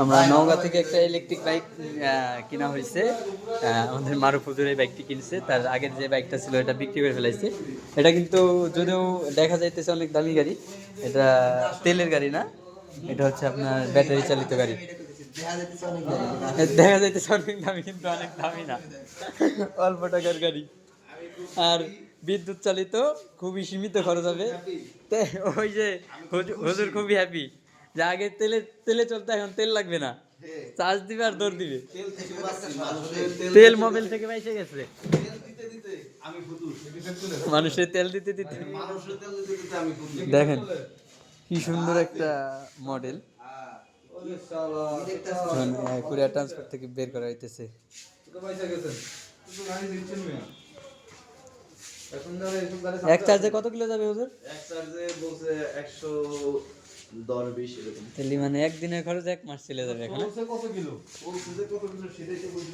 আমরা নওগাঁ থেকে একটা ইলেকট্রিক বাইক কিনা হয়েছে। আমাদের মারুফ হুজুর এই বাইকটি কিনছে, তার আগের যে বাইকটা ছিল এটা বিক্রি করে ফেলাইছে। এটা কিন্তু যদিও দেখা যাইতেছে অনেক দামি গাড়ি, এটা তেলের গাড়ি না, এটা হচ্ছে আপনার ব্যাটারি চালিত গাড়ি। দেখা যাইতেছে অনেক দামি কিন্তু অনেক দামি না, অল্প টাকার গাড়ি। আর বিদ্যুৎ চালিত, খুবই সীমিত খরচ হবে। ওই যে হুজুর খুবই হ্যাপি যে আগে তেলে তেলে চলতে, এখন তেল লাগবে না, চার্জ দিবে আর দৌড় দিবে। তেল মোবাইল থেকে পাইসে গেছে, মানুষের তেল দিতে দিতে। দেখেন কি সুন্দর একটা মডেল, কুরিয়ার ট্রান্সপোর্ট থেকে বের করা হইতেছে। এক চার্জে কত কিলো যাবে হুজুর? এক চার্জে বলছে 110-20 এরকম। তাহলে মানে একদিনের খরচ 1 মাস চলে যাবে। এখন কত কিলো? বলছে যে কত কিলো সেটাই তো বলছি।